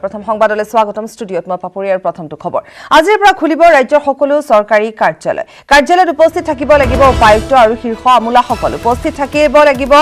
প্ৰথম সংবাদলৈ স্বাগতম ষ্টুডিঅত মই পাপৰিয়াৰ প্ৰথমটো খবৰ আজিৰ পৰা খুলিব ৰাজ্যৰ সকলো চৰকাৰী কাৰ্যালয়ত উপস্থিত থাকিব লাগিব উপায়ুক্ত আৰু শীৰ্ষ আমোলাসকল উপস্থিত থাকিব লাগিব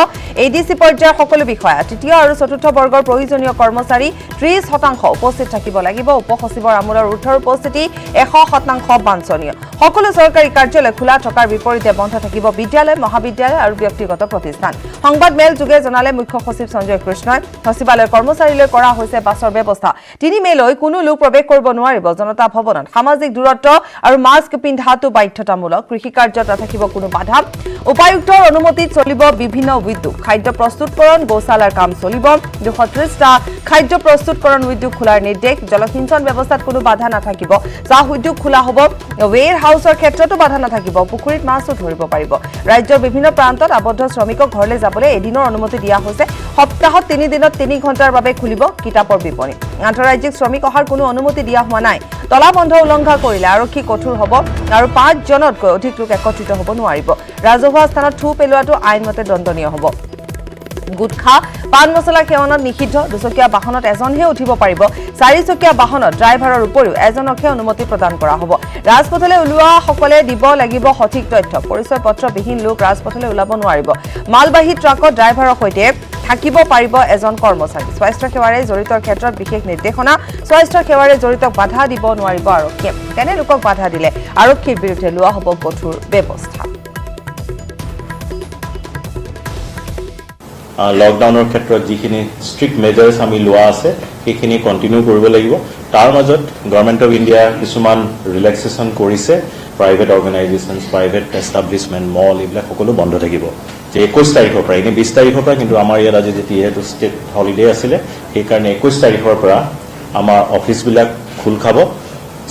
এডিসি পৰ্যায়ৰ সকলো বিষয়া তৃতীয় আৰু চতুৰ্থ বৰ্গৰ প্ৰয়োজনীয় কৰ্মচাৰী 30% উপস্থিত থাকিব লাগিব উপসচিবৰ আমোলৰ উৰ্ধৰ উপস্থিতি 100% বাঞ্ছনীয় সকলো চৰকাৰী কাৰ্যালয় খোলা থকাৰ বিপৰীতে বন্ধ থাকিব বিদ্যালয় মহাবিদ্যালয় আৰু ব্যক্তিগত প্ৰতিষ্ঠান সংবাদ মেল যোগে জনালে মুখ্য সচিব সঞ্জয় কৃষ্ণই সচিবালয় কৰ্মচাৰীলৈ কৰা হৈছে বাছৰ ব্যৱস্থা 3 মেলৈ কোনো লোক প্ৰৱেশ কৰিব নোৱাৰিব জনতা ভৱনত সামাজিক দূৰত্ব আৰু মাস্ক পিন্ধাটো বাধ্যতামূলক কৃষি কাৰ্যত থাকিব কোনো বাধা উপায়ুক্তৰ অনুমতিত চলিব বিভিন্ন উদ্যোগ খাদ্য প্ৰস্তুতকৰণ গোশালাৰ কাম চলিব 230টা খাদ্য প্ৰস্তুতকৰণ উদ্যোগ খোলাৰ নিৰ্দেশ জলসিঞ্চন ব্যৱস্থাত কোনো বাধা নাথাকিব চাহ উদ্যোগ খোলা হ'ব ওৱেৰ হাউছৰ ক্ষেত্ৰতো বাধা নাথাকিব পুখুৰীত মাছও ধৰিব পাৰিব ৰাজ্যৰ বিভিন্ন প্ৰান্তত আবদ্ধ শ্ৰমিকক ঘৰলৈ যাবলৈ এদিনৰ অনুমতি দিয়া হৈছে সপ্তাহত 3 দিনত 3 ঘণ্টাৰ বাবে খুলিব কিতাপৰ বিপণী আন্তঃৰাজ্যিক শ্ৰমিক অহাৰ কোনো অনুমতি দিয়া হোৱা নাই তলাবন্ধ উলংঘা কৰিলে আৰক্ষী কঠোৰ হ'ব আৰু 5 জনতকৈ অধিক লোক একত্ৰিত হ'ব নোৱাৰিব ৰাজহুৱা স্থানত থু পেলোৱাটো আইনমতে দণ্ডনীয় হ'ব গুটখা পান মছলা সেৱনত নিষিদ্ধ দুচকীয়া বাহনত এজনহে উঠিব পাৰিব চাৰিচকীয়া বাহনত ড্ৰাইভাৰৰ উপৰিও এজনকহে অনুমতি প্ৰদান কৰা হ'ব ৰাজপথলৈ ওলোৱা সকলে দিব লাগিব সঠিক তথ্য পৰিচয় পত্ৰ বিহীন লোক ৰাজপথলৈ ওলাব নোৱাৰিব মালবাহী ট্ৰাকত ড্ৰাইভাৰৰ সৈতে থাকিব পাৰিব এজন কৰ্মচাৰী স্বাস্থ্য সেৱাৰে জড়িতৰ ক্ষেত্ৰত বিশেষ নিৰ্দেশনা স্বাস্থ্য সেৱাৰে জড়িতক বাধা দিব নোৱাৰিব আৰক্ষীয়ে তেনে লোকক বাধা দিলে আৰক্ষীৰ বিৰুদ্ধে লোৱা হ'ব কঠোৰ ব্যৱস্থা লকডাউনৰ ক্ষেত্ৰত যিখিনি ষ্ট্ৰিক্ট মেজাৰ্ছ আমি লোৱা আছে সেইখিনি কণ্টিনিউ কৰিব লাগিব তাৰ মাজত গভৰ্ণমেণ্ট অফ ইণ্ডিয়া কিছুমান ৰিলেক্সেশ্যন কৰিছে প্ৰাইভেট অৰ্গেনাইজেশ্যনছ প্ৰাইভেট এষ্টাব্লিছমেণ্ট মল এইবিলাক সকলো বন্ধ থাকিব যে 21 তাৰিখৰ পৰা এনে 20 তাৰিখৰ পৰা কিন্তু আমাৰ ইয়াত আজি যিহেতু ষ্টেট হলিডে আছিলে সেইকাৰণে 21 তাৰিখৰ পৰা আমাৰ অফিচবিলাক খোল খাব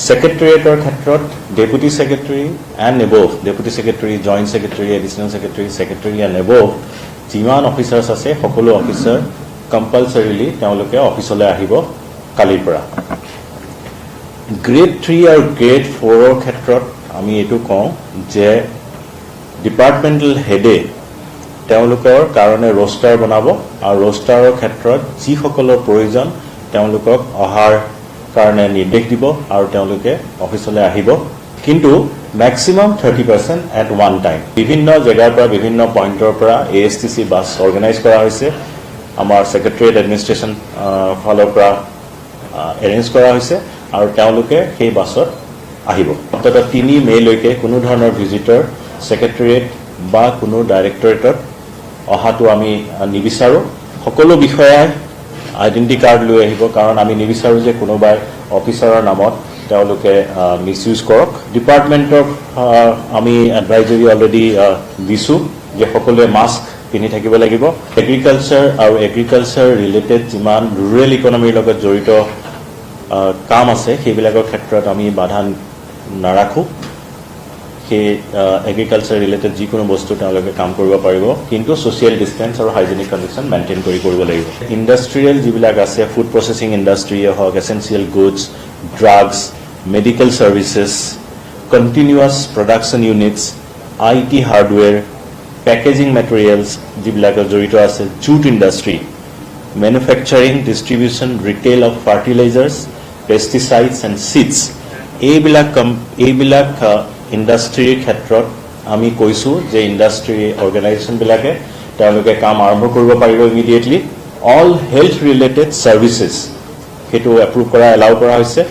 ছেক্ৰেটেৰিয়েটৰ ক্ষেত্ৰত deputy secretary and above deputy secretary joint secretary additional secretary and above যিমান অফিচাৰ্ছ আছে সকলো অফিচাৰ কম্পালচৰিলি তেওঁলোকে অফিচলৈ আহিব কালিৰ পৰা গ্ৰেড 3 আৰু গ্ৰেড 4ৰ ক্ষেত্ৰত আমি এইটো কওঁ যে ডিপাৰ্টমেণ্টেল হেডে তেওঁলোকৰ কাৰণে ৰোষ্টাৰ বনাব আৰু ৰোষ্টাৰৰ ক্ষেত্ৰত যিসকলৰ প্ৰয়োজন তেওঁলোকক অহাৰ কাৰণে নিৰ্দেশ দিব আৰু তেওঁলোকে অফিচলৈ আহিব কিন্তু maximum 30% at one time বিভিন্ন জেগাৰ পৰা বিভিন্ন পইণ্টৰ পৰা ASTC বাছ অৰ্গেনাইজ কৰা হৈছে আমাৰ ছেক্ৰেটেৰিয়েট এডমিনিষ্ট্ৰেশ্যন ফালৰ পৰা এৰেঞ্জ কৰা হৈছে আৰু তেওঁলোকে সেই বাছত আহিব অন্ততঃ 3 মেলৈকে কোনো ধৰণৰ ভিজিটৰ ছেক্ৰেটেৰিয়েট বা কোনো ডাইৰেক্টৰেটত অহাটো আমি নিবিচাৰোঁ সকলো বিষয়াই আইডেণ্টি কাৰ্ড লৈ আহিব কাৰণ আমি নিবিচাৰোঁ যে কোনোবাই অফিচাৰৰ নামত তেওঁলোকে মিছইউজ কৰক ডিপাৰ্টমেণ্টক আমি এডভাইজৰী অলৰেডি দিছোঁ যে সকলোৱে মাস্ক পিন্ধি থাকিব লাগিব এগ্ৰিকালচাৰ আৰু এগ্ৰিকালচাৰ ৰিলেটেড যিমান ৰুৰেল ইকনমিৰ লগত জড়িত কাম আছে সেইবিলাকৰ ক্ষেত্ৰত আমি বাধা নাৰাখোঁ সেই এগ্ৰিকালচাৰ ৰিলেটেড যিকোনো বস্তু তেওঁলোকে কাম কৰিব পাৰিব কিন্তু ছ'চিয়েল ডিষ্টেঞ্চ আৰু হাইজেনিক কণ্ডিশ্যন মেইনটেইন কৰিব লাগিব ইণ্ডাষ্ট্ৰিয়েল যিবিলাক আছে ফুড প্ৰচেছিং ইণ্ডাষ্ট্ৰিয়ে হওক essential goods drugs medical services continuous production units IT hardware packaging materials যিবিলাকৰ জড়িত আছে jute industry manufacturing distribution retail of fertilisers pesticides and seeds এইবিলাক ইণ্ডাষ্ট্ৰিৰ ক্ষেত্ৰত আমি কৈছোঁ যে ইণ্ডাষ্ট্ৰি অৰ্গেনাইজেশ্যনবিলাকে তেওঁলোকে কাম আৰম্ভ কৰিব পাৰিব immediately all health related services সেইটো এপ্ৰুভ কৰা এলাউ কৰা হৈছে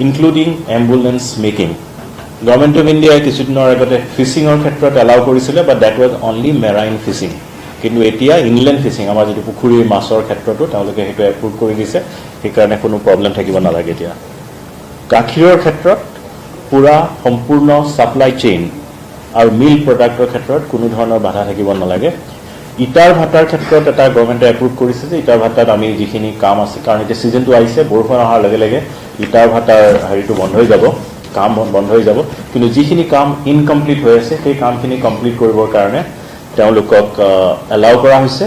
including ambulance making government of ইণ্ডিয়াই কিছুদিনৰ আগতে ফিচিঙৰ ক্ষেত্ৰত এলাউ কৰিছিলে but that was only marine fishing কিন্তু এতিয়া ইনলেণ্ড ফিচিং আমাৰ যিটো পুখুৰীৰ মাছৰ ক্ষেত্ৰতো তেওঁলোকে সেইটো এপ্ৰুভ কৰি দিছে সেইকাৰণে কোনো প্ৰব্লেম থাকিব নালাগে এতিয়া গাখীৰৰ ক্ষেত্ৰত পুৰা সম্পূৰ্ণ ছাপ্লাই চেইন আৰু মিল্ক প্ৰডাক্টৰ ক্ষেত্ৰত কোনো ধৰণৰ বাধা থাকিব নালাগে ইটাৰ ভাটাৰ ক্ষেত্ৰত এটা গভৰ্ণমেণ্টে এপ্ৰুভ কৰিছে যে ইটাৰ ভাটাত আমি যিখিনি কাম আছে কাৰণ এতিয়া ছিজনটো আহিছে বৰষুণ অহাৰ লগে লগে ইটাৰ ভাটাৰ হেৰিটো বন্ধ হৈ যাব কাম বন্ধ হৈ যাব কিন্তু যিখিনি কাম ইনকমপ্লিট হৈ আছে সেই কামখিনি কমপ্লিট কৰিবৰ কাৰণে তেওঁলোকক এলাউ কৰা হৈছে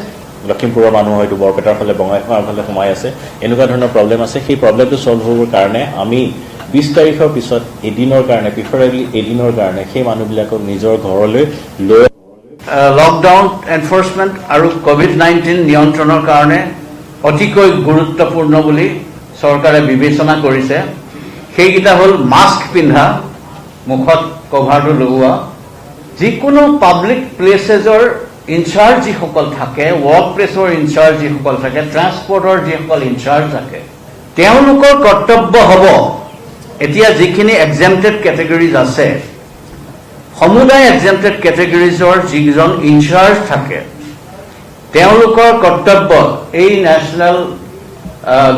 লখিমপুৰৰ মানুহ হয়তো বৰপেটাৰ ফালে বঙাইগাঁৱৰ ফালে সোমাই আছে এনেকুৱা ধৰণৰ প্ৰব্লেম আছে সেই প্ৰব্লেমটো ছল্ভ হ'বৰ কাৰণে আমি 20 তাৰিখৰ পিছত এদিনৰ কাৰণে প্ৰিফাৰেবলি এদিনৰ কাৰণে সেই মানুহবিলাকক নিজৰ ঘৰলৈ লৈ লকডাউন এনফৰ্চমেণ্ট আৰু কোভিড-19 নিয়ন্ত্ৰণৰ কাৰণে অতিকৈ গুৰুত্বপূৰ্ণ বুলি চৰকাৰে বিবেচনা কৰিছে সেইকেইটা হ'ল মাস্ক পিন্ধা, মুখত কভাৰটো লগোৱা, যিকোনো পাব্লিক প্লেচেছৰ ইনচাৰ্জ যিসকল থাকে, ৱৰ্ক প্লেচৰ ইনচাৰ্জ যিসকল থাকে, ট্ৰান্সপৰ্টৰ যিসকল ইনচাৰ্জ থাকে, তেওঁলোকৰ কৰ্তব্য হ'ব এতিয়া যিখিনি এক্সেম্পটেড কেটেগৰিজ আছে, সমুদায় এক্সেম্পটেড কেটেগৰিজৰ যিজন ইনচাৰ্জ থাকে তেওঁলোকৰ কৰ্তব্য এই নেশ্যনেল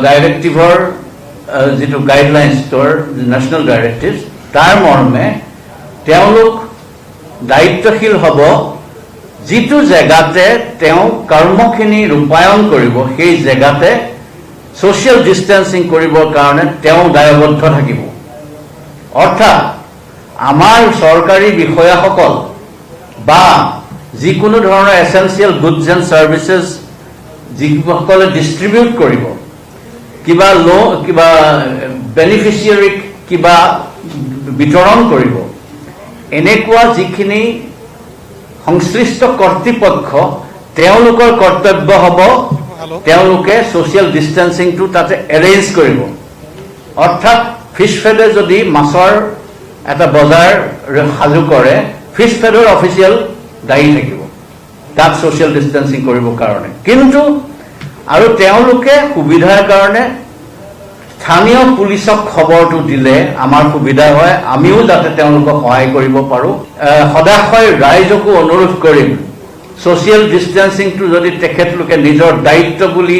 ডাইৰেক্টিভৰ যিটো গাইডলাইনছৰ নেশ্যনেল ডাইৰেক্টিভ তাৰ মৰ্মে তেওঁলোক দায়িত্বশীল হ'ব যিটো জেগাতে তেওঁ কৰ্মখিনি ৰূপায়ণ কৰিব সেই জেগাতে ছ'চিয়েল ডিষ্টেন্সিং কৰিবৰ কাৰণে তেওঁ দায়বদ্ধ থাকিব। অৰ্থাৎ আমাৰ চৰকাৰী বিষয়াসকল বা যিকোনো ধৰণৰ এছেঞ্চিয়েল গুডছ এণ্ড ছাৰ্ভিচেছ যিসকলে ডিষ্ট্ৰিবিউট কৰিব, কিবা বেনিফিচিয়াৰীক কিবা বিতৰণ কৰিব, এনেকুৱা যিখিনি সংশ্লিষ্ট কৰ্তৃপক্ষ তেওঁলোকৰ কৰ্তব্য হ'ব তেওঁলোকে ছ'চিয়েল ডিষ্টেন্সিংটো তাতে এৰেঞ্জ কৰিব। অৰ্থাৎ ফিছফেডে যদি মাছৰ এটা বজাৰ সাজু কৰে, ফিছফেডৰ অফিচিয়েল দায়ী থাকিব তাত ছ'চিয়েল ডিষ্টেন্সিং কৰিবৰ কাৰণে। কিন্তু আৰু তেওঁলোকে সুবিধাৰ কাৰণে স্থানীয় পুলিচক খবৰটো দিলে আমাৰ সুবিধা হয়, আমিও যাতে তেওঁলোকক সহায় কৰিব পাৰোঁ। সদাশয় ৰাইজকো অনুৰোধ কৰিম, ছ'চিয়েল ডিষ্টেন্সিংটো যদি তেখেতলোকে নিজৰ দায়িত্ব বুলি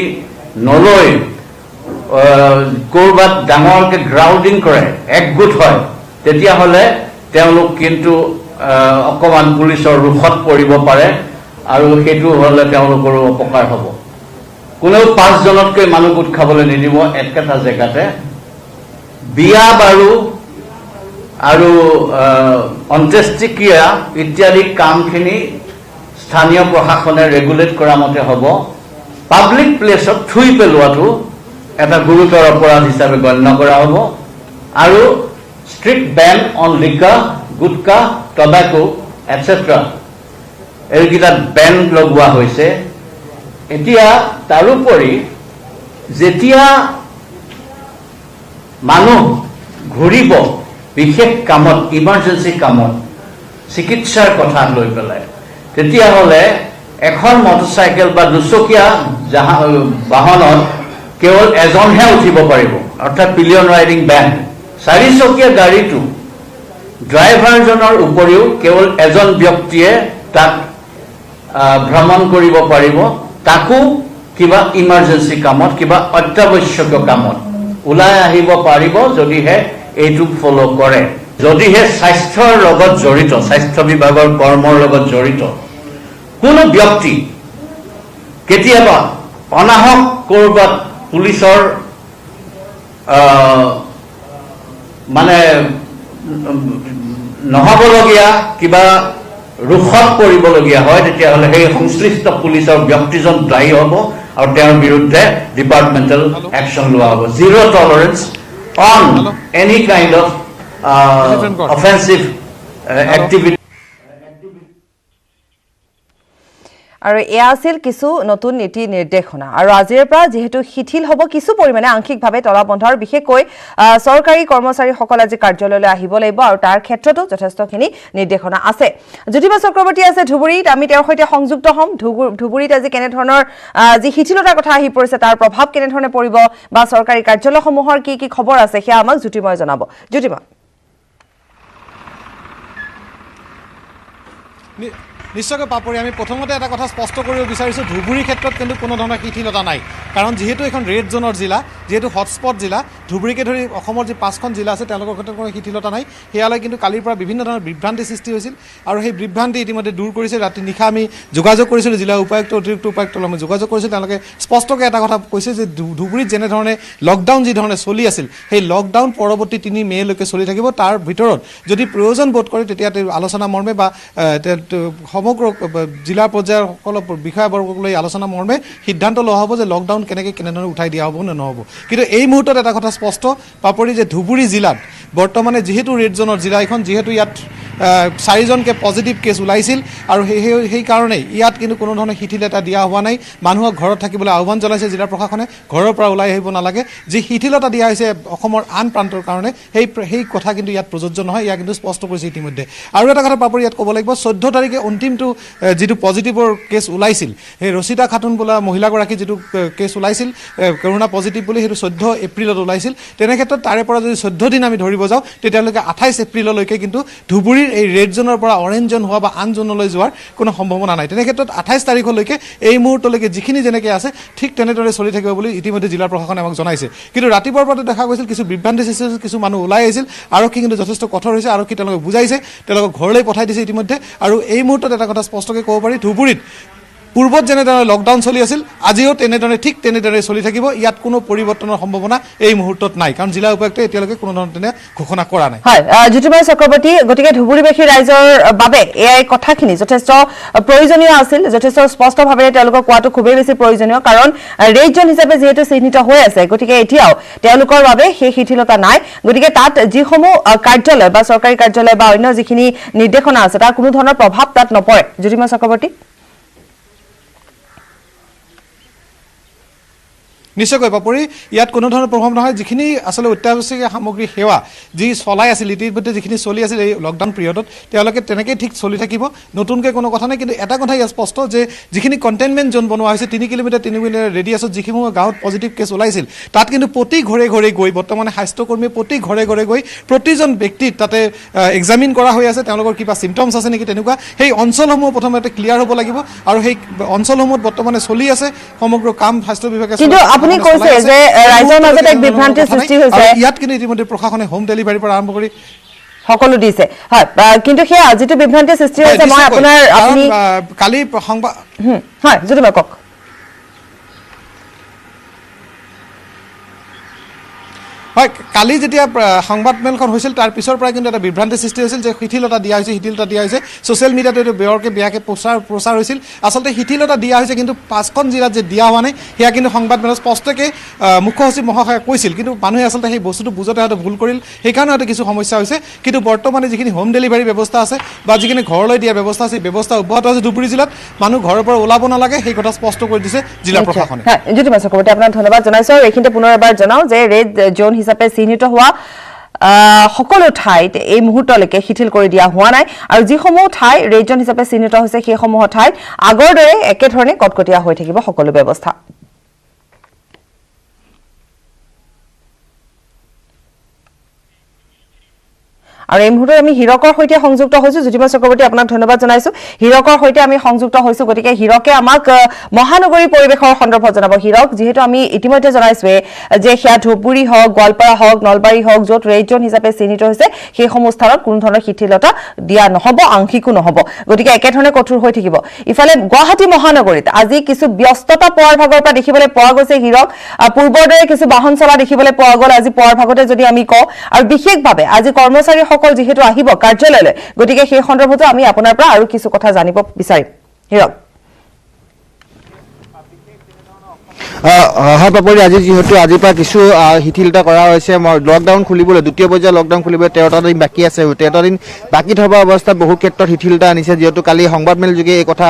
নলৈ ক'ৰবাত ডাঙৰকৈ গ্ৰাউণ্ডিং কৰে, একগোট হয়, তেতিয়াহ'লে তেওঁলোক কিন্তু অকণমান পুলিচৰ ৰোষত পৰিব পাৰে আৰু সেইটো হ'লে তেওঁলোকৰো অপকাৰ হ'ব। কোনেও 5 জনতকৈ মানুহ গোট খাবলৈ নিদিব একেটা জেগাতে। বিয়া বাৰু আৰু অন্ত্যেষ্টিক্ৰিয়া ইত্যাদি কামখিনি স্থানীয় প্ৰশাসনে ৰেগুলেট কৰা মতে হ'ব। পাব্লিক প্লেচত থুই পেলোৱাটো এটা গুৰুতৰ অপৰাধ হিচাপে গণ্য কৰা হ'ব আৰু strict ban on liquor, gutka, tobacco etcetera এইকেইটাত বেন লগোৱা হৈছে। এতিয়া তাৰোপৰি যেতিয়া মানুহ ঘূৰিব বিশেষ কামত, ইমাৰ্জেঞ্চি কামত, চিকিৎসাৰ কথা লৈ পেলাই, তেতিয়াহ'লে এখন মটৰচাইকেল বা দুচকীয়া বাহনত কেৱল এজনহে উঠিব পাৰিব, অৰ্থাৎ পিলিয়ন ৰাইডিং বেন। 4চকীয়া গাড়ীটো ড্ৰাইভাৰজনৰ উপৰিও কেৱল এজন ব্যক্তিয়ে তাত ভ্ৰমণ কৰিব পাৰিব, তাকো কিবা ইমাৰ্জেঞ্চি কামত, কিবা অত্যাৱশ্যকীয় কামত ওলাই আহিব পাৰিব যদিহে এইটো ফ'ল' কৰে। যদিহে স্বাস্থ্যৰ লগত জড়িত, স্বাস্থ্য বিভাগৰ কৰ্মৰ লগত জড়িত কোনো ব্যক্তি কেতিয়াবা অনাহক ক'ৰবাত পুলিচৰ মানে নহ'বলগীয়া কিবা ৰোষত পৰিবলগীয়া হয়, তেতিয়াহ'লে সেই সংশ্লিষ্ট পুলিচৰ ব্যক্তিজন দায়ী হ'ব আৰু তেওঁৰ বিৰুদ্ধে ডিপাৰ্টমেণ্টেল একশ্যন লোৱা হ'ব। Zero' tolerance on any kind of offensive activity. আৰু এয়া আছিল কিছু নতুন নীতি নিৰ্দেশনা। আৰু আজিৰ পৰা যিহেতু শিথিল হ'ব কিছু পৰিমাণে আংশিকভাৱে তলাবন্ধ, আৰু বিশেষকৈ চৰকাৰী কৰ্মচাৰীসকল আজি কাৰ্যালয়লৈ আহিব লাগিব আৰু তাৰ ক্ষেত্ৰতো যথেষ্টখিনি নিৰ্দেশনা আছে। জ্যোতিবা চক্ৰৱৰ্তী আছে ধুবুৰীত, আমি তেওঁৰ সৈতে সংযুক্ত হ'ম। ধুবুৰীত আজি কেনেধৰণৰ যি শিথিলতাৰ কথা আহি পৰিছে তাৰ প্ৰভাৱ কেনেধৰণে পৰিব বা চৰকাৰী কাৰ্যালয়সমূহৰ কি কি খবৰ আছে সেয়া আমাক জ্যোতিময়ে জনাব। জ্যোতিমা। নিশ্চয়কৈ পাপৰি, আমি প্ৰথমতে এটা কথা স্পষ্ট কৰিব বিচাৰিছোঁ, ধুবুৰীৰ ক্ষেত্ৰত কিন্তু কোনো ধৰণৰ শিথিলতা নাই। কাৰণ যিহেতু এখন ৰেড জ'নৰ জিলা, যিহেতু হটস্পট জিলা, ধুবুৰীকে ধৰি অসমৰ যি 5খন জিলা আছে তেওঁলোকৰ ক্ষেত্ৰত কোনো শিথিলতা নাই। সেয়ালৈ কিন্তু কালিৰ পৰা বিভিন্ন ধৰণৰ বিভ্ৰান্তিৰ সৃষ্টি হৈছিল আৰু সেই বিভ্ৰান্তি ইতিমধ্যে দূৰ কৰিছে। ৰাতি নিশা আমি যোগাযোগ কৰিছিলোঁ, জিলা উপায়ুক্ত, অতিৰিক্ত উপায়ুক্তলৈ আমি যোগাযোগ কৰিছিলোঁ। তেওঁলোকে স্পষ্টকৈ এটা কথা কৈছে যে ধুবুৰীত যেনেধৰণে লকডাউন যিধৰণে চলি আছিল, সেই লকডাউন পৰৱৰ্তী 3 মে'লৈকে চলি থাকিব। তাৰ ভিতৰত যদি প্ৰয়োজন বোধ কৰে তেতিয়া আলোচনা মৰ্মে বা সমগ্ৰ জিলা পৰ্যায়ৰ সকলো বিষয়াবৰ্গক লৈ আলোচনা মৰ্মে সিদ্ধান্ত লোৱা হ'ব যে লকডাউন কেনেধৰণে উঠাই দিয়া হ'ব নে নহ'ব। কিন্তু এই মুহূৰ্তত এটা কথা স্পষ্ট পাপৰি যে ধুবুৰী জিলাত বৰ্তমানে যিহেতু ৰেড জ'নৰ জিলা, এখন যিহেতু ইয়াত 4জনকৈ পজিটিভ কেছ ওলাইছিল আৰু সেইকাৰণেই ইয়াত কিন্তু কোনো ধৰণৰ শিথিল এটা দিয়া হোৱা নাই মানুহক ঘৰত থাকিবলৈ আহ্বান জনাইছে জিলা প্ৰশাসনে ঘৰৰ পৰা ওলাই আহিব নালাগে যি শিথিলতা দিয়া হৈছে অসমৰ আন প্ৰান্তৰ কাৰণে সেই কথা কিন্তু ইয়াত প্ৰযোজ্য নহয় ইয়াক কিন্তু স্পষ্ট কৰিছে ইতিমধ্যে আৰু এটা কথা পাপৰি ইয়াত ক'ব লাগিব 14 তাৰিখে অন্তিমটো যিটো পজিটিভৰ কেছ ওলাইছিল সেই ৰচিতা খাতুন বোলা মহিলাগৰাকী যিটো কেছ ওলাইছিল কৰোনা পজিটিভ বুলি সেইটো 14 এপ্ৰিলত ওলাইছিল তেনে ক্ষেত্ৰত তাৰে পৰা যদি 14 দিন আমি ধৰিব যাওঁ তেতিয়ালৈকে 28 এপ্ৰিললৈকে কিন্তু ধুবুৰীৰ এই ৰেড জোনৰ পৰা অৰেঞ্জ জোন হোৱা বা আন জোনলৈ যোৱাৰ কোনো সম্ভাৱনা নাই তেনে ক্ষেত্ৰত 28 তাৰিখলৈকে এই মুহূৰ্তলৈকে যিখিনি যেনেকৈ আছে ঠিক তেনেদৰে চলি থাকিব বুলি ইতিমধ্যে জিলা প্ৰশাসনে আমাক জনাইছে কিন্তু ৰাতিপুৱাৰ পৰা দেখা গৈছিল কিছু বিভ্ৰান্তি সৃষ্টি হৈছিল কিছু মানুহ ওলাই আহিছিল আৰক্ষী কিন্তু যথেষ্ট কঠোৰ হৈছে আৰক্ষী তেওঁলোকে বুজাইছে তেওঁলোকক ঘৰলৈ পঠাই দিছে ইতিমধ্যে আৰু এই মুহূৰ্তত এটা কথা স্পষ্টকৈ ক'ব পাৰি ধুবুৰীত পূৰ্বত যেনেদৰে লকডাউন চলি আছিল আজিও তেনেদৰে ঠিক তেনেদৰে চলি থাকিব ইয়াত কোনো পৰিৱৰ্তনৰ সম্ভাৱনা এই মুহূৰ্তত নাই কাৰণ জিলা উপায়ুক্তই এতিয়ালৈকে কোনো ধৰণৰ ঘোষণা কৰা নাই হয় জ্যোতিৰ্ময় চক্ৰৱৰ্তী গতিকে ধুবুৰীবাসী ৰাইজৰ বাবে এই কথাখিনি যথেষ্ট প্ৰয়োজনীয় আছিল যথেষ্ট স্পষ্টভাৱে তেওঁলোকক কোৱাটো খুবেই বেছি প্ৰয়োজনীয় কাৰণ ৰেড জোন হিচাপে যিহেতু চিহ্নিত হৈ আছে গতিকে এতিয়াও তেওঁলোকৰ বাবে সেই শিথিলতা নাই গতিকে তাত যিসমূহ কাৰ্যালয় বা চৰকাৰী কাৰ্যালয় বা অন্য যিখিনি নিৰ্দেশনা আছে তাৰ কোনো ধৰণৰ প্ৰভাৱ তাত নপৰে জ্যোতিৰ্ময় চক্ৰৱৰ্তী নিশ্চয়কৈ পাপৰি ইয়াত কোনো ধৰণৰ প্ৰভাৱ নহয় যিখিনি আচলতে অত্যাৱশ্যকীয় সামগ্ৰী সেৱা যি চলাই আছিল ইতিমধ্যে যিখিনি চলি আছিল এই লকডাউন পিৰিয়ডত তেওঁলোকে তেনেকৈ ঠিক চলি থাকিব নতুনকৈ কোনো কথা নাই কিন্তু এটা কথা ইয়াত স্পষ্ট যে যিখিনি কণ্টেইনমেণ্ট জোন বনোৱা হৈছে 3 কিলোমিটাৰ ৰেডিয়াছত যিসমূহ গাঁৱত পজিটিভ কেছ ওলাইছিল তাত কিন্তু প্ৰতি ঘৰে ঘৰে গৈ বৰ্তমানে স্বাস্থ্যকৰ্মীয়ে প্ৰতি ঘৰে ঘৰে গৈ প্ৰতিজন ব্যক্তিক তাতে এক্সামিন কৰা হৈ আছে তেওঁলোকৰ কিবা চিম্পটমছ আছে নেকি তেনেকুৱা সেই অঞ্চলসমূহ প্ৰথমতে ক্লিয়াৰ হ'ব লাগিব আৰু সেই অঞ্চলসমূহত বৰ্তমানে চলি আছে সমগ্ৰ কাম স্বাস্থ্য বিভাগে আপুনি কৈছে যে ৰাইজৰ মাজত এক বিভ্ৰান্তিৰ সৃষ্টি হৈছে ইয়াত কিন্তু ইতিমধ্যে প্ৰশাসনে হোম ডেলিভাৰীৰ পৰা আৰম্ভ কৰি সকলো দিছে হয় কিন্তু সেয়া যিটো বিভ্ৰান্তিৰ সৃষ্টি হৈছে মই আপোনাৰ আপুনি কালি সংবাদ হয় যদি মই কওক হয় কালি যেতিয়া সংবাদমেলখন হৈছিল তাৰ পিছৰ পৰা কিন্তু এটা বিভ্ৰান্তি সৃষ্টি হৈছিল যে শিথিলতা দিয়া হৈছে ছ'চিয়েল মিডিয়াত এইটো বেয়াকৈ প্ৰচাৰ হৈছিল আচলতে শিথিলতা দিয়া হৈছে কিন্তু 5খন জিলাত যে দিয়া হোৱা নাই সেয়া কিন্তু সংবাদমেলত স্পষ্টকৈ মুখ্য সচিব মহাশয়ে কৈছিল কিন্তু মানুহে আচলতে সেই বস্তুটো বুজোতে হয়তো ভুল কৰিল সেইকাৰণে হয়তো কিছু সমস্যা হৈছে কিন্তু বৰ্তমানে যিখিনি হোম ডেলিভাৰী ব্যৱস্থা আছে বা যিখিনি ঘৰলৈ দিয়া ব্যৱস্থা আছে ব্যৱস্থা অব্যাহত আছে ধুবুৰী জিলাত মানুহ ঘৰৰ পৰা ওলাব নালাগে সেই কথা স্পষ্ট কৰি দিছে জিলা প্ৰশাসনে জ্যোতিৰ্ময় চক্ৰৱৰ্তী আপোনাক ধন্যবাদ জনাইছোঁ আৰু এইখিনিতে পুনৰ এবাৰ জনাওঁ যে ৰেড জোন হিচাপে চিহ্নিত হোৱা সকলো ঠাইত এই মুহূৰ্তলৈকে শিথিল কৰি দিয়া হোৱা নাই আৰু যিসমূহ ঠাই ৰেড জোন হিচাপে চিহ্নিত হৈছে সেইসমূহ ঠাইত আগৰ দৰে একেধৰণে কটকটীয়া হৈ থাকিব সকলো ব্যৱস্থা আৰু এই মুহূৰ্তত আমি হীৰকৰ সৈতে সংযুক্ত হৈছোঁ জ্যোতিৰ্ময় চক্ৰৱৰ্তী আপোনাক ধন্যবাদ জনাইছোঁ হীৰকৰ সৈতে আমি সংযুক্ত হৈছোঁ গতিকে হীৰকে আমাক মহানগৰী পৰিৱেশৰ সন্দৰ্ভত জনাব হীৰক যিহেতু আমি ইতিমধ্যে জনাইছোৱে যে সেয়া ধুবুৰী হওক গোৱালপাৰা হওক নলবাৰী হওক য'ত ৰেড জোন হিচাপে চিহ্নিত হৈছে সেইসমূহ স্থানত কোনো ধৰণৰ শিথিলতা দিয়া নহ'ব আংশিকো নহ'ব গতিকে একেধৰণে কঠোৰ হৈ থাকিব ইফালে গুৱাহাটী মহানগৰীত আজি কিছু ব্যস্ততা পোৱাৰ ভাগৰ পৰা দেখিবলৈ পোৱা গৈছে হীৰক পূৰ্বৰ দৰে কিছু বাহন চলা দেখিবলৈ পোৱা গ'ল আজি পুৱাৰ ভাগতে যদি আমি কওঁ আৰু বিশেষভাৱে আজি কৰ্মচাৰী যিহেতু আহিব কাৰ্যালয়লৈ গতিকে সেই সন্দৰ্ভতো আমি আপোনাৰ পৰা আৰু কিছু কথা জানিব বিচাৰিম হীৰক হয় পাপৰি আজি যিহেতু আজিৰ পৰা কিছু শিথিলতা কৰা হৈছে লকডাউন খুলিবলৈ দ্বিতীয় পৰ্যায়ৰ লকডাউন খুলিবলৈ 13টা দিন বাকী আছে 13টা দিন বাকী থকা অৱস্থাত বহু ক্ষেত্ৰত শিথিলতা আনিছে যিহেতু কালি সংবাদমেল যোগে এই কথা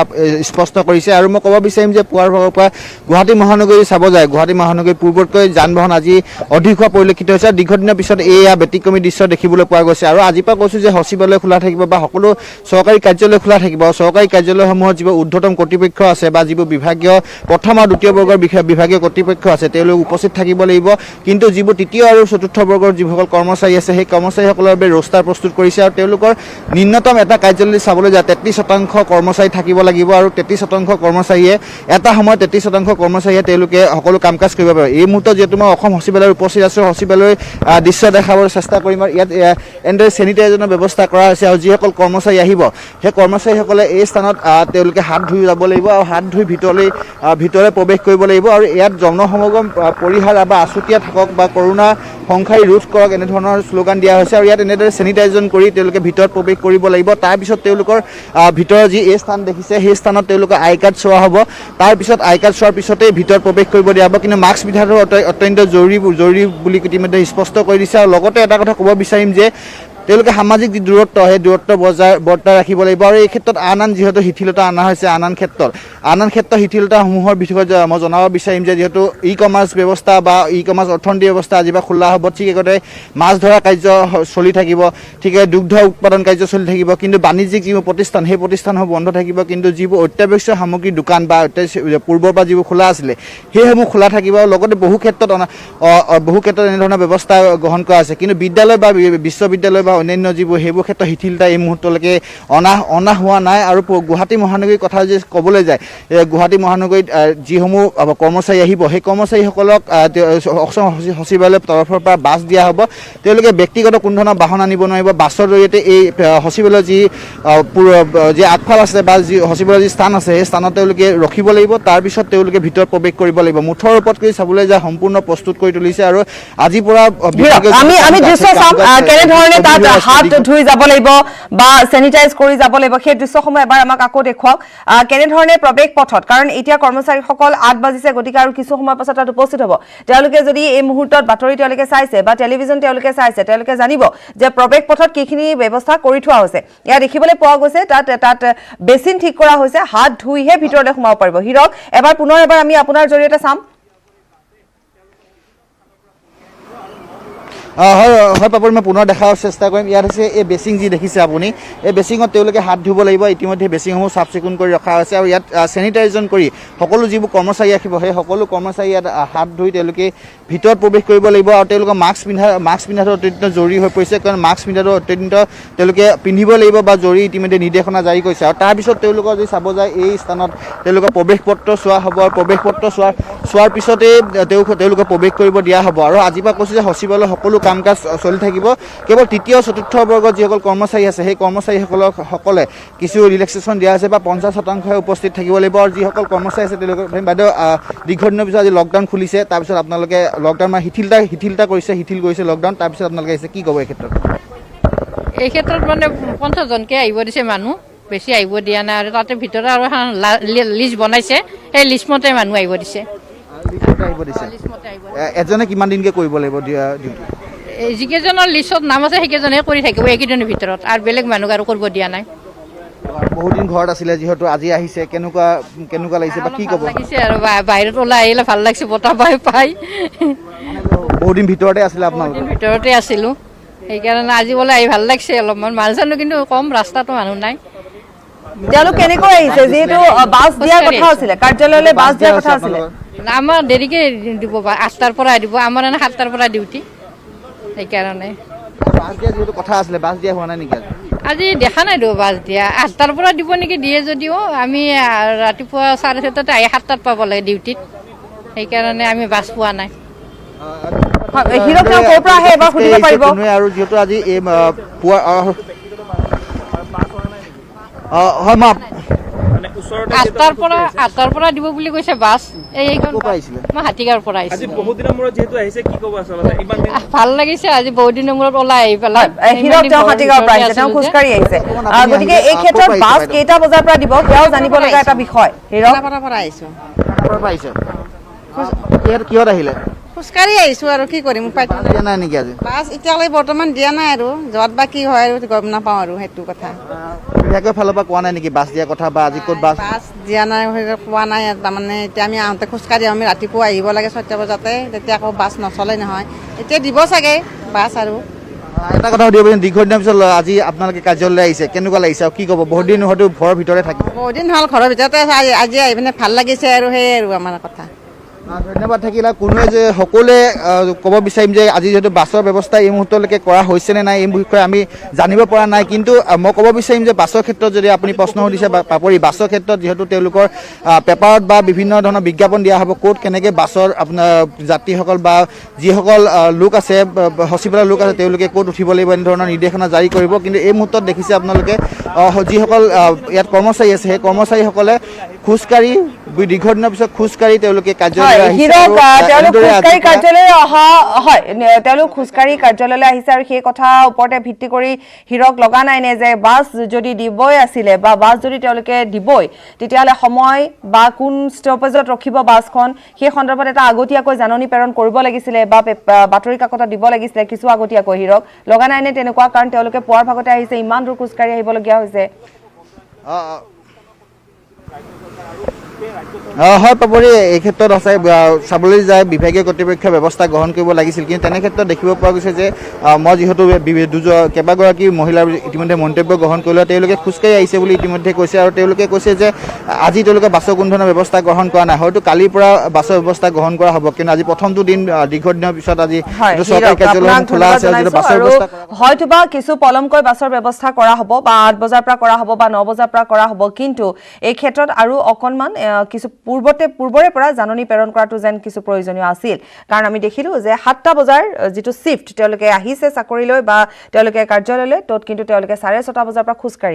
স্পষ্ট কৰিছে আৰু মই ক'ব বিচাৰিম যে পুৱাৰ ভাগৰ পৰা গুৱাহাটী মহানগৰী চাব যায় গুৱাহাটী মহানগৰী পূৰ্বতকৈ যান বাহন আজি অধিক হোৱা পৰিলক্ষিত হৈছে দীৰ্ঘদিনৰ পিছত এয়া ব্যতিক্ৰমী দৃশ্য দেখিবলৈ পোৱা গৈছে আৰু আজিৰ পৰা কৈছোঁ যে সচিবালয় খোলা থাকিব বা সকলো চৰকাৰী কাৰ্যালয় খোলা থাকিব চৰকাৰী কাৰ্যালয়সমূহত যিবোৰ ঊৰ্ধ্বতম কৰ্তৃপক্ষ আছে বা যিবোৰ বিভাগীয় প্ৰথম আৰু দ্বিতীয় বৰ্গৰ বিভাগীয় কৰ্তৃপক্ষ আছে তেওঁলোক উপস্থিত থাকিব লাগিব কিন্তু যিবোৰ তৃতীয় আৰু চতুৰ্থ বৰ্গৰ যিসকল কৰ্মচাৰী আছে সেই কৰ্মচাৰীসকলৰ বাবে ৰোষ্টাৰ প্ৰস্তুত কৰিছে আৰু তেওঁলোকৰ ন্যূনতম এটা কাৰ্যালয় চাবলৈ যায় 33% কৰ্মচাৰী থাকিব লাগিব আৰু 33% কৰ্মচাৰীয়ে এটা সময়ত 33% কৰ্মচাৰীয়ে তেওঁলোকে সকলো কাম কাজ কৰিব পাৰে এই মুহূৰ্তত যিহেতু মই অসম সচিবালয়ত উপস্থিত আছোঁ সচিবালয়ৰ দৃশ্য দেখাবলৈ চেষ্টা কৰিম আৰু ইয়াত এনেদৰে চেনিটাইজেনৰ ব্যৱস্থা কৰা হৈছে আৰু যিসকল কৰ্মচাৰী আহিব সেই কৰ্মচাৰীসকলে এই স্থানত তেওঁলোকে হাত ধুই যাব লাগিব আৰু হাত ধুই ভিতৰলৈ প্ৰৱেশ কৰিব লাগিব আৰু ইয়াত জনসমাগম পৰিহাৰ বা আছুতীয়া থাকক বা কৰোনা সংখ্যাই ৰোধ কৰক এনেধৰণৰ শ্লোগান দিয়া হৈছে আৰু ইয়াত এনেদৰে চেনিটাইজেশ্যন কৰি তেওঁলোকে ভিতৰত প্ৰৱেশ কৰিব লাগিব তাৰপিছত তেওঁলোকৰ ভিতৰৰ যি এই স্থান দেখিছে সেই স্থানত তেওঁলোকৰ আই কাৰ্ড চোৱা হ'ব তাৰপিছত আই কাৰ্ড চোৱাৰ পিছতেই ভিতৰত প্ৰৱেশ কৰিব দিয়া হ'ব কিন্তু মাস্ক পিন্ধাটো অত্যন্ত জৰুৰী বুলি ইতিমধ্যে স্পষ্ট কৰি দিছে আৰু লগতে এটা কথা ক'ব বিচাৰিম যে তেওঁলোকে সামাজিক যি দূৰত্ব সেই দূৰত্ব বৰ্তাই ৰাখিব লাগিব আৰু এই ক্ষেত্ৰত আন যিহেতু শিথিলতা অনা হৈছে আন ক্ষেত্ৰত শিথিলতাসমূহৰ বিষয়ে মই জনাব বিচাৰিম যে যিহেতু ই কমাৰ্চ ব্যৱস্থা বা ই কমাৰ্চ অৰ্থনীতি ব্যৱস্থা আজিৰ পৰা খোলা হ'ব ঠিক একেদৰে মাছ ধৰা কাৰ্য চলি থাকিব ঠিক দুগ্ধ উৎপাদন কাৰ্য চলি থাকিব কিন্তু বাণিজ্যিক যিবোৰ প্ৰতিষ্ঠান সেই প্ৰতিষ্ঠানসমূহ বন্ধ থাকিব কিন্তু যিবোৰ অত্যাৱশ্যকীয় সামগ্ৰীৰ দোকান বা পূৰ্বৰ পৰা যিবোৰ খোলা আছিলে সেইসমূহ খোলা থাকিব লগতে বহু ক্ষেত্ৰত এনেধৰণৰ ব্যৱস্থা গ্ৰহণ কৰা আছে কিন্তু বিদ্যালয় বা বিশ্ববিদ্যালয় বা অন্যান্য যিবোৰ সেইবোৰ ক্ষেত্ৰত শিথিলতা এই মুহূৰ্তলৈকে অনা হোৱা নাই আৰু গুৱাহাটী মহানগৰীৰ কথা যদি ক'বলৈ যায় গুৱাহাটী মহানগৰীত যিসমূহ কৰ্মচাৰী আহিব সেই কৰ্মচাৰীসকলক অসম সচিবালয়ৰ তৰফৰ পৰা বাছ দিয়া হ'ব তেওঁলোকে ব্যক্তিগত কোনো ধৰণৰ বাহন আনিব নোৱাৰিব বাছৰ জৰিয়তে এই সচিবালয়ৰ যি আগফাল আছে বা যি সচিবালয়ৰ যি স্থান আছে সেই স্থানত তেওঁলোকে ৰখিব লাগিব তাৰপিছত তেওঁলোকে ভিতৰত প্ৰৱেশ কৰিব লাগিব মুঠৰ ওপৰত কৰি চাবলৈ যায় সম্পূৰ্ণ প্ৰস্তুত কৰি তুলিছে আৰু আজিৰ পৰা আমি দৃশ্য চাম কেনেধৰণে তাত হাত ধুই যাব লাগিব বা চেনিটাইজ কৰি যাব লাগিব সেই দৃশ্যসমূহ এবাৰ আমাক আকৌ দেখুৱাওক কেনেধৰণে প্ৰৱেশ পথত কাৰণ এতিয়া কৰ্মচাৰীসকল 8 বাজিছে গতিকে আৰু কিছু সময় পাছত তাত উপস্থিত হ'ব তেওঁলোকে যদি এই মুহূৰ্তত বাতৰি তেওঁলোকে চাইছে বা টেলিভিছন তেওঁলোকে চাইছে তেওঁলোকে জানিব যে প্ৰৱেশ পথত কিখিনি ব্যৱস্থা কৰি থোৱা হৈছে ইয়াত দেখিবলৈ পোৱা গৈছে তাত বেচিন ঠিক কৰা হৈছে হাত ধুইহে ভিতৰলৈ সোমাব পাৰিব হিৰক পুনৰ এবাৰ আমি আপোনাৰ জৰিয়তে চাম হয় পাপৰি মই পুনৰ দেখাৰ চেষ্টা কৰিম ইয়াত হৈছে এই বেচিং যি দেখিছে আপুনি এই বেচিঙত তেওঁলোকে হাত ধুব লাগিব ইতিমধ্যে বেচিংসমূহ চাফ চিকুণ কৰি ৰখা হৈছে আৰু ইয়াত চেনিটাইজেশ্যন কৰি সকলো যিবোৰ কৰ্মচাৰী ৰাখিব সেই সকলো কৰ্মচাৰী ইয়াত হাত ধুই তেওঁলোকে ভিতৰত প্ৰৱেশ কৰিব লাগিব আৰু তেওঁলোকৰ মাস্ক পিন্ধাটো অত্যন্ত জৰুৰী হৈ পৰিছে কাৰণ মাস্ক পিন্ধাটো অত্যন্ত তেওঁলোকে পিন্ধিব লাগিব বা জৰুৰী ইতিমধ্যে নিৰ্দেশনা জাৰি কৰিছে আৰু তাৰপিছত তেওঁলোকৰ যদি চাব যায় এই স্থানত তেওঁলোকৰ প্ৰৱেশ পত্ৰ চোৱা হ'ব আৰু প্ৰৱেশ পত্ৰ চোৱাৰ পিছতেই তেওঁলোকে প্ৰৱেশ কৰিব দিয়া হ'ব আৰু আজিৰ পৰা কৈছোঁ যে সচিবালয়ৰ সকলো কাম কাজ চলি থাকিব কেৱল তৃতীয় চতুৰ্থ বৰ্গৰ যিসকল কৰ্মচাৰী আছে সেই কৰ্মচাৰীসকলে কিছু ৰিলেক্সেশ্যন দিয়া হৈছে বা 50% উপস্থিত থাকিব লাগিব আৰু যিসকল কৰ্মচাৰী আছে তেওঁলোকে বাইদেউ দীৰ্ঘদিনৰ পিছত আজি লকডাউন খুলিছে তাৰপিছত আপোনালোকে লকডাউন মানে শিথিল কৰিছে লকডাউন তাৰপিছত আপোনালোকে আহিছে কি ক'ব এই ক্ষেত্ৰত মানে 50জনকৈ আহিব দিছে মানুহ বেছি আহিব দিয়া নাই আৰু তাতে ভিতৰত আৰু লিষ্ট বনাইছে সেই লিষ্টমতে মানুহ আহিব দিছে এজনে কিমান দিনকৈ কৰিব লাগিব যিকেইজনৰ লিষ্টত নাম আছে সেইকেইজনে কৰি থাকিব এইকেইদিনৰ ভিতৰত আৰু বেলেগ মানুহ আৰু কৰিব দিয়া নাই বহুত দিন ঘৰত আছিলে যিহেতু আজি আহিছে কেনেকুৱা লাগিছে বা কি ক'ব লাগিছে আৰু বাহিৰত ওলাই আহিলে ভাল লাগিছে বতাহ পাই বহুত দিন ভিতৰতে আছিলে আপোনালোক ভিতৰতে আছিলোঁ সেইকাৰণে আজি ওলাই আহি ভাল লাগিছে অলপমান মাল চালো কিন্তু কম ৰাস্তাটো মানুহ নাই তেওঁলোক কেনেকৈ আহিছে যিহেতু বাছ দিয়াৰ কথা আছিলে কাৰ্যালয়লৈ বাছ দিয়াৰ কথা আছিলে আমাৰ দেৰিকে দিব 8টাৰ পৰা দিব আমাৰ 7টাৰ পৰা ডিউটি সেইকাৰণে বাছ দিয়া যিহেতু কথা আছিলে বাছ দিয়া হোৱা নাই নেকি আজি দেখা নাই বাছ দিয়া 8টাৰ পৰা দিব নেকি দিয়ে যদিও আমি ৰাতিপুৱা 6:30 আহি 7টাত পাব লাগে ডিউটিত সেইকাৰণে আমি বাছ পোৱা নাই হিৰক তেওঁ ক'ৰ পৰা আহে এবাৰ সুধিব পাৰিব আৰু যিহেতু আজি এই পুৱা হয় মা 8টাৰ পৰা দিব বুলি কৈছে বাছ এইখন মই হাতীগাঁৱৰ পৰা আহিছোঁ বহুত দিনৰ মূৰত যেহেতু আহিছে কি ক'ব আচলতে ইমান ভাল লাগিছে আজি বহুত দিনৰ মূৰত ওলাই আহি পেলাই হিৰক তেওঁ হাতীগাঁৱৰ পৰা আহিছে তেওঁ খোজকাঢ়ি আহিছে গতিকে এই ক্ষেত্ৰত বাছ কেইটা বজাৰ পৰা দিব সেয়াও জানিব লগা এটা বিষয় হিৰক পৰা আহিছোঁ কিহত আহিলে খোজকাঢ়ি আহিছোঁ আৰু কি কৰিম দিয়া নাই নেকি আজি বাছ এতিয়ালৈ বৰ্তমান দিয়া নাই আৰু যোৱাত বা কি হয় আৰু গম নাপাওঁ আৰু সেইটো কথা বিভাগৰ ফালৰ পৰা কোৱা নাই নেকি বাছ দিয়াৰ কথা বা আজি ক'ত বাছ দিয়া নাই কোৱা নাই তাৰমানে এতিয়া আমি আহোঁতে খোজকাঢ়ি আমি ৰাতিপুৱা আহিব লাগে 6টা বজাতে তেতিয়া আকৌ বাছ নচলে নহয় এতিয়া দিব চাগে বাছ আৰু এটা কথা সুধিব পাৰিম দীৰ্ঘদিনৰ পিছত আজি আপোনালোকে কাৰ্যালয়লৈ আহিছে কেনেকুৱা লাগিছে আৰু কি ক'ব বহুত দিন হয়তো ঘৰৰ ভিতৰতে থাকিব বহুত দিন হ'ল ঘৰৰ ভিতৰতে আজি আহি পিনে ভাল লাগিছে আৰু সেয়ে আৰু আমাৰ কথা ধন্যবাদ থাকিলে কোনোৱে যে সকলোৱে ক'ব বিচাৰিম যে আজি যিহেতু বাছৰ ব্যৱস্থা এই মুহূৰ্তলৈকে কৰা হৈছেনে নাই এই বিষয়ে আমি জানিব পৰা নাই কিন্তু মই ক'ব বিচাৰিম যে বাছৰ ক্ষেত্ৰত যদি আপুনি প্ৰশ্ন সুধিছে পাপৰি বাছৰ ক্ষেত্ৰত যিহেতু তেওঁলোকৰ পেপাৰত বা বিভিন্ন ধৰণৰ বিজ্ঞাপন দিয়া হ'ব ক'ত কেনেকৈ বাছৰ আপোনাৰ যাত্ৰীসকল বা যিসকল লোক আছে সচিবালয়ৰ লোক আছে তেওঁলোকে ক'ত উঠিব লাগিব এনেধৰণৰ নিৰ্দেশনা জাৰি কৰিব কিন্তু এই মুহূৰ্তত দেখিছে আপোনালোকে যিসকল ইয়াত কৰ্মচাৰী আছে সেই কৰ্মচাৰীসকলে খোজকাঢ়ি দীৰ্ঘদিনৰ পিছত খোজকাঢ়ি তেওঁলোকে কাৰ্যালয়লৈ হয় আহিছে হিৰক আৰু তেওঁলোক এনেদৰে খোজকাঢ়ি আজিৰ পৰা- কাৰ্যালয়লৈ অহা হয় তেওঁলোক খোজকাঢ়ি কাৰ্যালয়লৈ আহিছে আৰু সেই কথা ওপৰতে ভিত্তি কৰি হিৰক লগা নাই নে যে বাছ যদি দিবই আছিলে বা বাছ যদি তেওঁলোকে দিবই তেতিয়াহ'লে সময় বা কোন ষ্টপেজত ৰখিব বাছখন সেই সন্দৰ্ভত এটা আগতীয়াকৈ জাননী প্ৰেৰণ কৰিব লাগিছিলে বা বাতৰি কাকতত দিব লাগিছিলে কিছু আগতীয়াকৈ হিৰক লগা নাই নে তেনেকুৱা কাৰণ তেওঁলোকে পুৱাৰ ভাগতে আহিছে ইমান দূৰ খোজকাঢ়ি আহিবলগীয়া হৈছে হয় পাপৰি এই ক্ষেত্ৰত সঁচাই চাবলৈ যায় বিভাগীয় কৰ্তৃপক্ষই ব্যৱস্থা গ্ৰহণ কৰিব লাগিছিল কিন্তু তেনে ক্ষেত্ৰত দেখিব পোৱা গৈছে যে মই যিহেতু কেইবাগৰাকী মহিলাৰ ইতিমধ্যে মন্তব্য গ্ৰহণ কৰিলে তেওঁলোকে খোজকাঢ়ি আহিছে বুলি ইতিমধ্যে কৈছে আৰু তেওঁলোকে কৈছে যে আজি তেওঁলোকে বাছৰ কোনো ধৰণৰ ব্যৱস্থা গ্ৰহণ কৰা নাই হয়তো কালিৰ পৰা বাছৰ ব্যৱস্থা গ্ৰহণ কৰা হ'ব কিন্তু আজি প্ৰথমটো দিন দীৰ্ঘদিনৰ পিছত আজি চৰকাৰী কাৰ্যালয় খোলা আছে বাছৰ ব্যৱস্থা হয়তো বা কিছু পলমকৈ বাছৰ ব্যৱস্থা কৰা হ'ব বা 8 বজাৰ পৰা কৰা হ'ব বা 9 বজাৰ পৰা কৰা হ'ব কিন্তু এই ক্ষেত্ৰত আৰু অকণমান কিছু পূৰ্বৰে পৰা জাননী প্ৰেৰণ কৰাটো যেন কিছু প্ৰয়োজনীয় আছিল কাৰণ আমি দেখিলোঁ যে 7টা বজাৰ যিটো শিফ্ট তেওঁলোকে আহিছে চাকৰিলৈ বা তেওঁলোকে কাৰ্যালয়লৈ তত কিন্তু তেওঁলোকে 6:30 বজাৰ পৰা খোজকাঢ়ি